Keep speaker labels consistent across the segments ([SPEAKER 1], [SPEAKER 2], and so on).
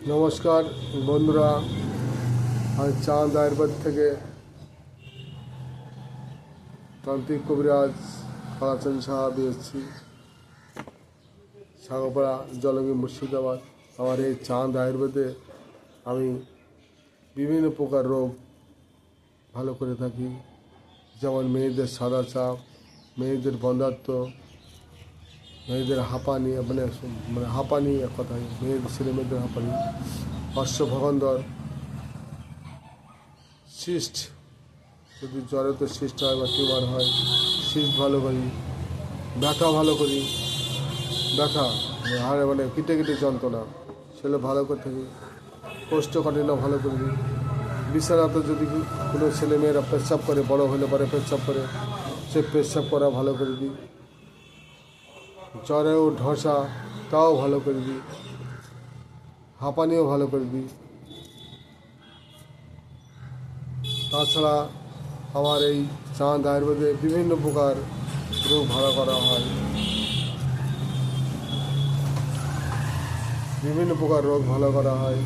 [SPEAKER 1] নমস্কার বন্ধুরা, আমি চাঁদ আয়ুর্বেদ থেকে তান্ত্রিক কবিরাজ কালাচাঁদ সাহা এসেছি, সাগরপাড়া জলঙ্গি মুর্শিদাবাদ। আমার এই চাঁদ আয়ুর্বেদে আমি বিভিন্ন প্রকার রোগ ভালো করে থাকি, যেমন মেয়েদের সাদা চাপ, মেয়েদের বন্ধ্যাত্ব, মেয়েদের হাঁপানি, মানে হাঁপানি এক কথায় মেয়েদের ছেলে মেয়েদের হাঁপানি, অশ্বভগন্দর, সিস্ট, যদি জ্বরে তো সিস্ট হয় বা টিউমার হয়, সিস্ট ভালো করি, ব্যথা ভালো করি, ব্যথা হাড়ে মানে কিটে কিটে যন্ত্রণা সেগুলো ভালো করে থাকি, কোষ্ঠকাঠিন্য ভালো করে দিই। বিছানাতে যদি কোনো ছেলে মেয়েরা পেচ্ছাপ করে, বড় হলে পরে পেচ্ছাপ করে, সে পেচ্ছাপ করা ভালো করে দিই। জ্বরেও ঢসা তাও ভালো করে দিই, হাঁপানিও ভালো করে দিই। তাছাড়া আমার এই চাঁদ আয়ুর্বেদে বিভিন্ন প্রকার রোগ ভালো করা হয়, বিভিন্ন প্রকার রোগ ভালো করা হয়।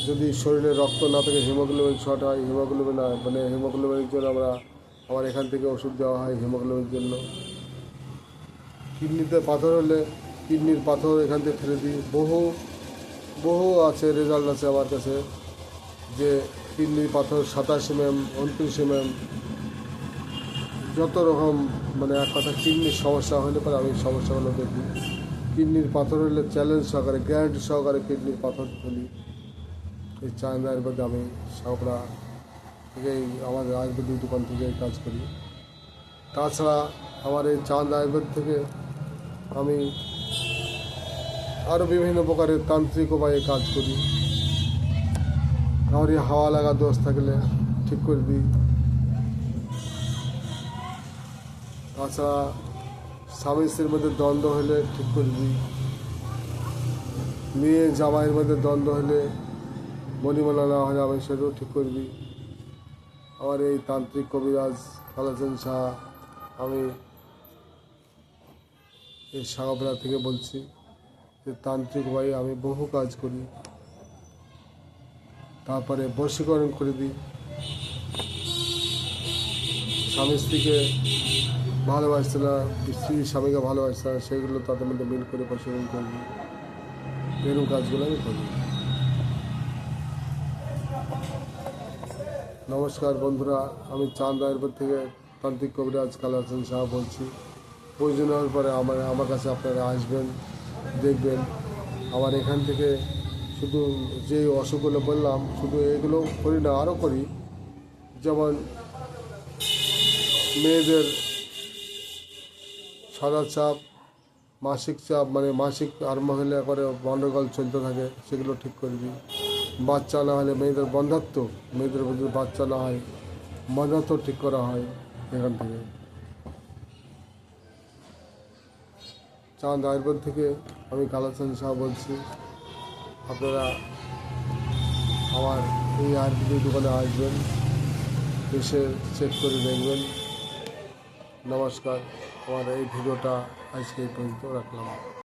[SPEAKER 1] যদি শরীরে রক্ত না থাকে, হিমোগ্লোবিন শর্ট হয়, হিমোগ্লোবিন মানে হিমোগ্লোবিনের জন্য আমার এখান থেকে ওষুধ দেওয়া হয় হিমোগ্লোবিনের জন্য। কিডনিতে পাথর হলে কিডনির পাথর এখান থেকে ফেলে দিই। বহু আছে, রেজাল্ট আছে আমার কাছে, যে কিডনির পাথর 27 mm, 29 mm, যত রকম, মানে এক কথা কিডনির সমস্যা হলে পরে আমি সমস্যাগুলো দেখি। কিডনির পাথর হলে চ্যালেঞ্জ সহকারে, গ্যারান্টি সহকারে কিডনির পাথর ফেলি। এই চাঁদ আয়ুর্বেদে আমি সাঁকড়া থেকেই আমাদের আয়ুর্বেদিক দোকান থেকে কাজ করি। তাছাড়া আমার এই চাঁদ আয়ুর্বেদ থেকে আমি আরও বিভিন্ন প্রকারের তান্ত্রিক উপায়ে কাজ করি। আমার এই হাওয়া লাগা দোষ থাকলে ঠিক করে দিই। তাছাড়া স্বামী স্ত্রীর মধ্যে দ্বন্দ্ব হলে ঠিক করে দিই। মেয়ে জামাইয়ের মধ্যে দ্বন্দ্ব হলে, মণিমালা না হলে আমি সেটাও ঠিক করে দিই। আমার এই তান্ত্রিক কবিরাজ কালাচাঁদ সাহা, আমি এই সাগরপাড়া থেকে বলছি যে তান্ত্রিক উপায়ে আমি বহু কাজ করি। তারপরে বশীকরণ করে দিই। স্বামী স্ত্রীকে ভালোবাসছে না, স্ত্রী স্বামীকে ভালোবাসছে না, সেগুলো তাদের মধ্যে মিল করে বশীকরণ করে দিই। এরকম কাজগুলো আমি করি। নমস্কার বন্ধুরা, আমি চাঁদ আয়ুর্বেদ থেকে তান্ত্রিক কবিরাজ কালাচাঁদ সাহা বলছি। প্রয়োজন হওয়ার পরে আমার কাছে আপনারা আসবেন, দেখবেন। আমার এখান থেকে শুধু যে অসুখগুলো বললাম, শুধু এগুলো করি না, আরও করি। যেমন মেয়েদের সাদা চাপ, মাসিক চাপ, মানে মাসিক আরম্ভ হলে করে গন্ডগোল চলতে থাকে, সেগুলো ঠিক করে দিই। বাচ্চা না হলে মেয়েদের বন্ধ্যাত্ব, মেয়েদের মধ্যে বাচ্চা না হয়, বন্ধ্যাত্ব ঠিক করা হয় এখান থেকে। চাঁদ আয়ুর্বেদ থেকে আমি কালাচাঁদ সাহা বলছি। আপনারা আমার এই আয়ুর্বেদিক দোকানে আসবেন, এসে চেক করে দেখবেন। নমস্কার, আমার এই ভিডিওটা আজকে এই পর্যন্ত রাখলাম।